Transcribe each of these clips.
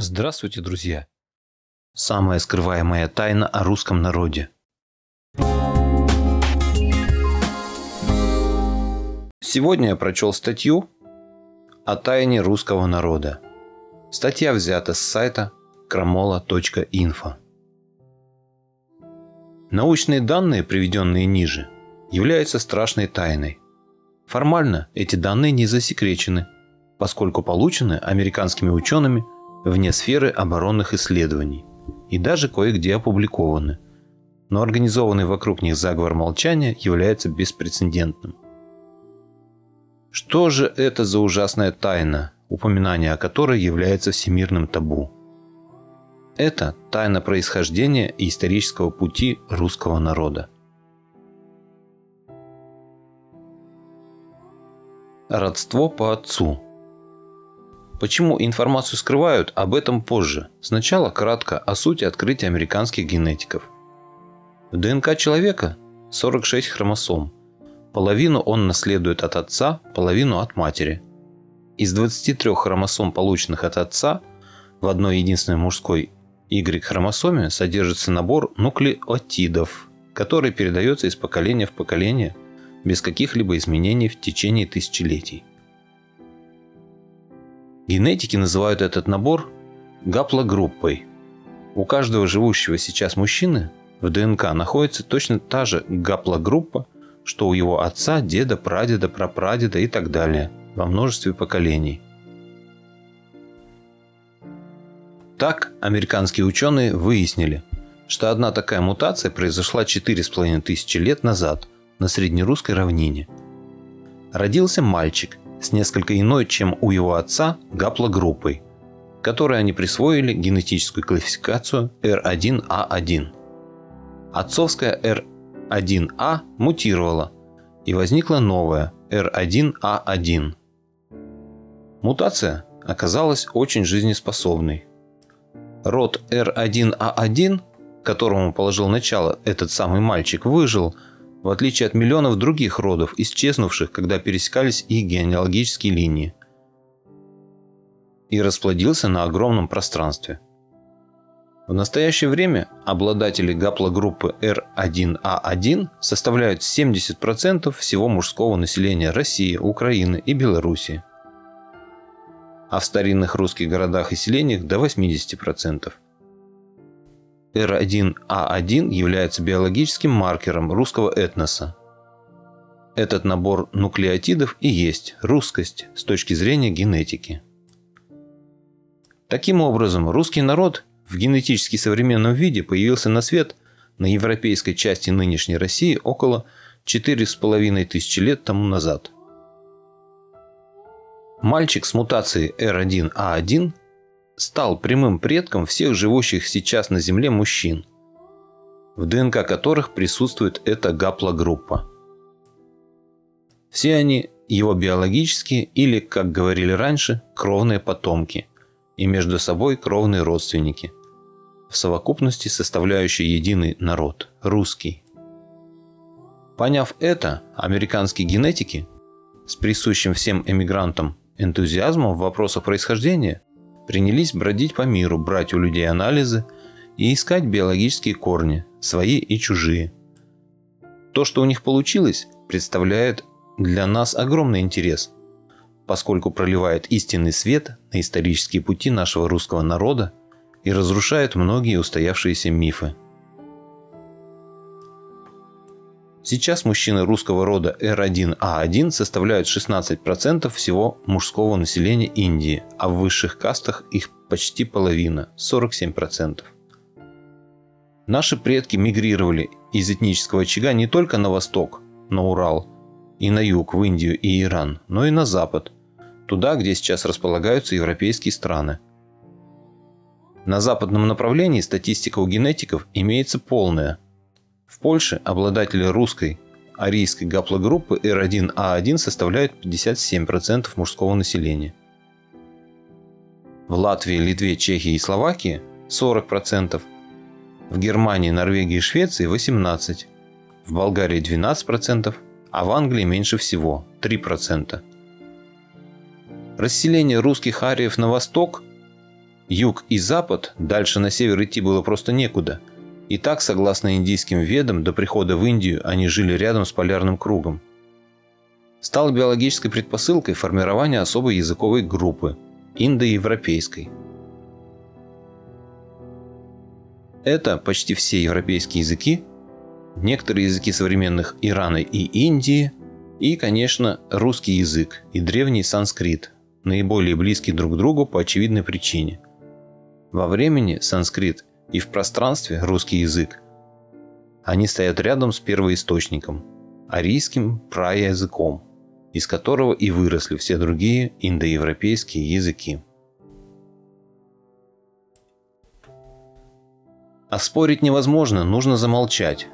Здравствуйте, друзья! Самая скрываемая тайна о русском народе. Сегодня я прочел статью о тайне русского народа. Статья взята с сайта kramola.info. Научные данные, приведенные ниже, являются страшной тайной. Формально эти данные не засекречены, поскольку получены американскими учеными вне сферы оборонных исследований и даже кое-где опубликованы, но организованный вокруг них заговор молчания является беспрецедентным. Что же это за ужасная тайна, упоминание о которой является всемирным табу? Это тайна происхождения и исторического пути русского народа. Родство по отцу. Почему информацию скрывают, об этом позже. Сначала кратко о сути открытия американских генетиков. В ДНК человека 46 хромосом. Половину он наследует от отца, половину от матери. Из 23 хромосом, полученных от отца, в одной единственной мужской Y-хромосоме содержится набор нуклеотидов, который передается из поколения в поколение без каких-либо изменений в течение тысячелетий. Генетики называют этот набор гаплогруппой. У каждого живущего сейчас мужчины в ДНК находится точно та же гаплогруппа, что у его отца, деда, прадеда, прапрадеда и так далее, во множестве поколений. Так, американские ученые выяснили, что одна такая мутация произошла 4500 лет назад на среднерусской равнине. Родился мальчик с несколько иной, чем у его отца, гаплогруппой, которой они присвоили генетическую классификацию R1A1. Отцовская R1A мутировала, и возникла новая R1A1. Мутация оказалась очень жизнеспособной. Род R1A1, которому положил начало этот самый мальчик, выжил, в отличие от миллионов других родов, исчезнувших, когда пересекались их генеалогические линии, и расплодился на огромном пространстве. В настоящее время обладатели гаплогруппы R1A1 составляют 70% всего мужского населения России, Украины и Белоруссии, а в старинных русских городах и селениях до 80%. R1A1 является биологическим маркером русского этноса. Этот набор нуклеотидов и есть русскость с точки зрения генетики. Таким образом, русский народ в генетически современном виде появился на свет на европейской части нынешней России около 4500 лет тому назад. Мальчик с мутацией R1A1 стал прямым предком всех живущих сейчас на Земле мужчин, в ДНК которых присутствует эта гаплогруппа. Все они его биологические или, как говорили раньше, кровные потомки и между собой кровные родственники, в совокупности составляющие единый народ – русский. Поняв это, американские генетики с присущим всем эмигрантам энтузиазмом в вопросах происхождения принялись бродить по миру, брать у людей анализы и искать биологические корни, свои и чужие. То, что у них получилось, представляет для нас огромный интерес, поскольку проливает истинный свет на исторические пути нашего русского народа и разрушает многие устоявшиеся мифы. Сейчас мужчины русского рода R1A1 составляют 16% всего мужского населения Индии, а в высших кастах их почти половина – 47%. Наши предки мигрировали из этнического очага не только на восток, на Урал, и на юг, в Индию и Иран, но и на запад, туда, где сейчас располагаются европейские страны. На западном направлении статистика у генетиков имеется полная. В Польше обладатели русской арийской гаплогруппы R1A1 составляют 57% мужского населения. В Латвии, Литве, Чехии и Словакии 40%, в Германии, Норвегии и Швеции 18%, в Болгарии 12%, а в Англии меньше всего – 3%. Расселение русских ариев на восток Юг и запад, дальше на север идти было просто некуда. И так, согласно индийским ведам, до прихода в Индию они жили рядом с полярным кругом. Стало биологической предпосылкой формирования особой языковой группы – индоевропейской. Это почти все европейские языки, некоторые языки современных Ирана и Индии и, конечно, русский язык и древний санскрит, наиболее близкие друг к другу по очевидной причине. Во времени санскрит и в пространстве русский язык. Они стоят рядом с первоисточником – арийским праязыком, из которого и выросли все другие индоевропейские языки. А спорить невозможно, нужно замолчать.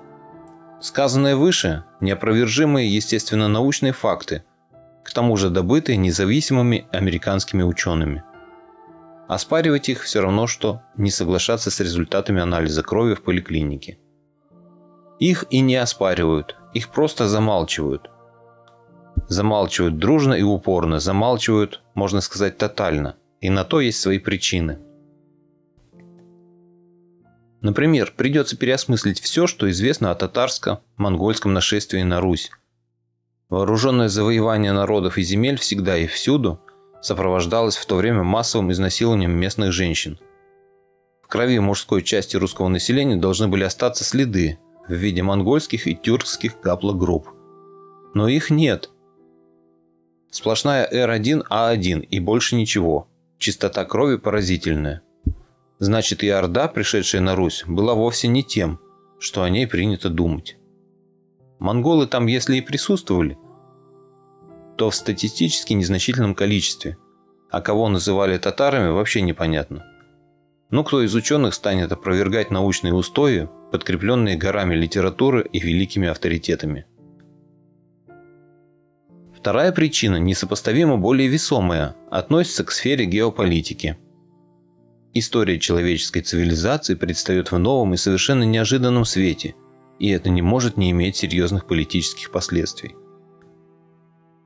Сказанное выше – неопровержимые естественно-научные факты, к тому же добытые независимыми американскими учеными. Оспаривать их все равно, что не соглашаться с результатами анализа крови в поликлинике. Их и не оспаривают, их просто замалчивают. Замалчивают дружно и упорно, замалчивают, можно сказать, тотально, и на то есть свои причины. Например, придется переосмыслить все, что известно о татарско-монгольском нашествии на Русь. Вооруженное завоевание народов и земель всегда и всюду сопровождалось в то время массовым изнасилованием местных женщин. В крови мужской части русского населения должны были остаться следы в виде монгольских и тюркских гаплогрупп. Но их нет. Сплошная R1A1 и больше ничего. Чистота крови поразительная. Значит, и Орда, пришедшая на Русь, была вовсе не тем, что о ней принято думать. Монголы там, если и присутствовали, то в статистически незначительном количестве, а кого называли татарами, вообще непонятно. Но кто из ученых станет опровергать научные устои, подкрепленные горами литературы и великими авторитетами? Вторая причина, несопоставимо более весомая, относится к сфере геополитики. История человеческой цивилизации предстает в новом и совершенно неожиданном свете, и это не может не иметь серьезных политических последствий.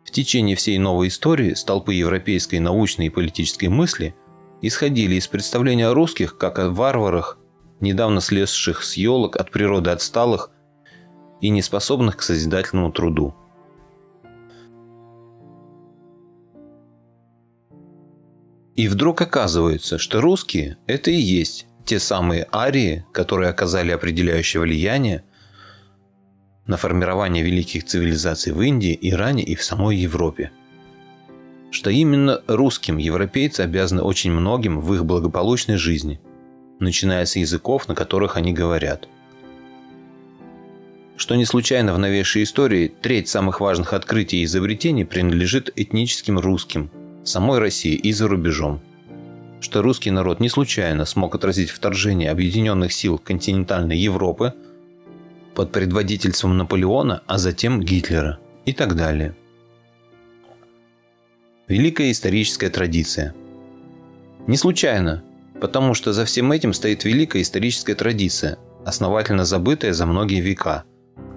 В течение всей новой истории столпы европейской научной и политической мысли исходили из представления о русских как о варварах, недавно слезших с елок, от природы отсталых и неспособных к созидательному труду. И вдруг оказывается, что русские – это и есть те самые арии, которые оказали определяющее влияние на формирование великих цивилизаций в Индии, Иране и в самой Европе. Что именно русским европейцы обязаны очень многим в их благополучной жизни, начиная с языков, на которых они говорят. Что не случайно в новейшей истории треть самых важных открытий и изобретений принадлежит этническим русским, самой России и за рубежом. Что русский народ не случайно смог отразить вторжение объединенных сил континентальной Европы под предводительством Наполеона, а затем Гитлера и так далее. Великая историческая традиция. Не случайно, потому что за всем этим стоит великая историческая традиция, основательно забытая за многие века,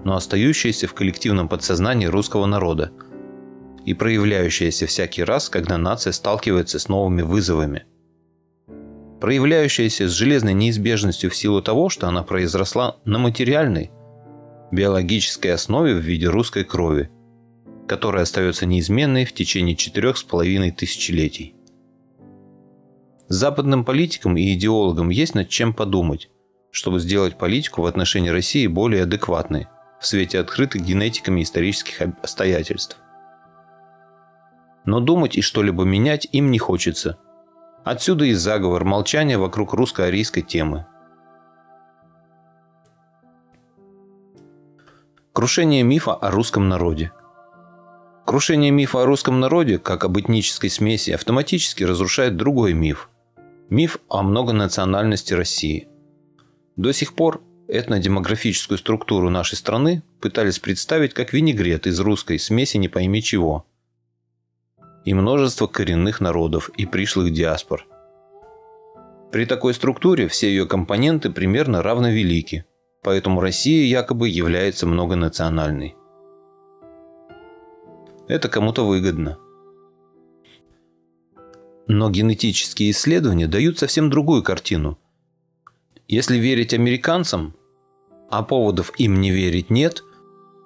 но остающаяся в коллективном подсознании русского народа и проявляющаяся всякий раз, когда нация сталкивается с новыми вызовами. Проявляющаяся с железной неизбежностью в силу того, что она произросла на материальной, биологической основе в виде русской крови, которая остается неизменной в течение 4,5 тысячелетий. Западным политикам и идеологам есть над чем подумать, чтобы сделать политику в отношении России более адекватной в свете открытых генетиками исторических обстоятельств. Но думать и что-либо менять им не хочется. Отсюда и заговор молчания вокруг русско-арийской темы. Крушение мифа о русском народе. Крушение мифа о русском народе, как об этнической смеси, автоматически разрушает другой миф. Миф о многонациональности России. До сих пор этнодемографическую структуру нашей страны пытались представить как винегрет из русской смеси не пойми чего. И множество коренных народов и пришлых диаспор. При такой структуре все ее компоненты примерно равновелики, поэтому Россия якобы является многонациональной. Это кому-то выгодно. Но генетические исследования дают совсем другую картину. Если верить американцам, а поводов им не верить нет,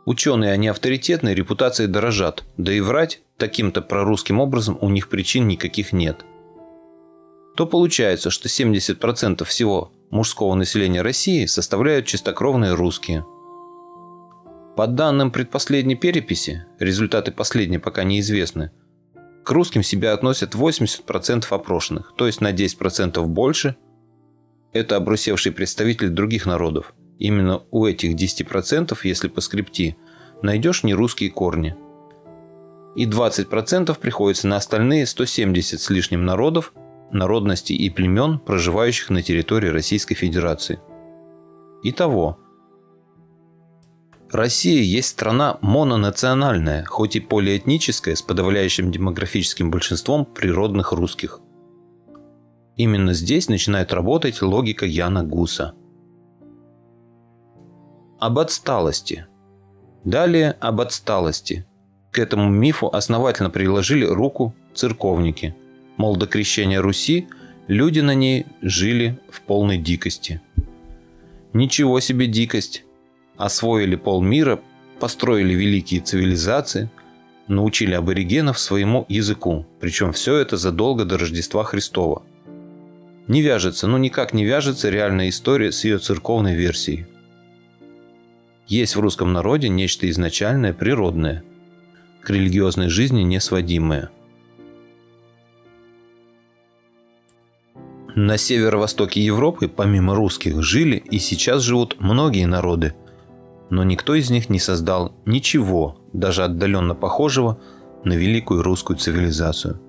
ученые они авторитетные, репутацией дорожат, да и врать таким-то прорусским образом у них причин никаких нет. То получается, что 70% всего мужского населения России составляют чистокровные русские. По данным предпоследней переписи, результаты последней пока неизвестны, к русским себя относят 80% опрошенных, то есть на 10% больше. Это обрусевшие представители других народов. Именно у этих 10%, если поскребти, найдешь нерусские корни. И 20% приходится на остальные 170 с лишним народов, народностей и племен, проживающих на территории Российской Федерации. Итого, Россия есть страна мононациональная, хоть и полиэтническая, с подавляющим демографическим большинством природных русских. Именно здесь начинает работать логика Яна Гуса. Об отсталости. Далее об отсталости. К этому мифу основательно приложили руку церковники. Мол, до крещения Руси люди на ней жили в полной дикости. Ничего себе дикость! Освоили полмира, построили великие цивилизации, научили аборигенов своему языку. Причем все это задолго до Рождества Христова. Не вяжется, никак не вяжется реальная история с ее церковной версией. Есть в русском народе нечто изначальное, природное, к религиозной жизни не сводимое. На северо-востоке Европы, помимо русских, жили и сейчас живут многие народы, но никто из них не создал ничего, даже отдаленно похожего на великую русскую цивилизацию.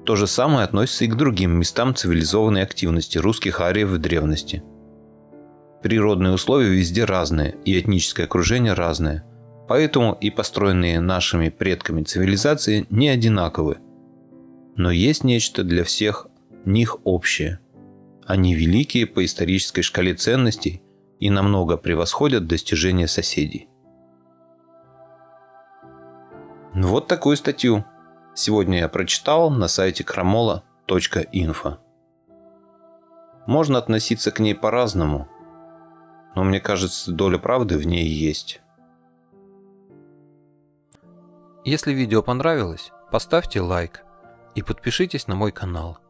То же самое относится и к другим местам цивилизованной активности русских ариев в древности. Природные условия везде разные, и этническое окружение разное. Поэтому и построенные нашими предками цивилизации не одинаковы. Но есть нечто для всех них общее. Они великие по исторической шкале ценностей и намного превосходят достижения соседей. Вот такую статью сегодня я прочитал на сайте kramola.info. Можно относиться к ней по-разному, но мне кажется, доля правды в ней есть. Если видео понравилось, поставьте лайк и подпишитесь на мой канал.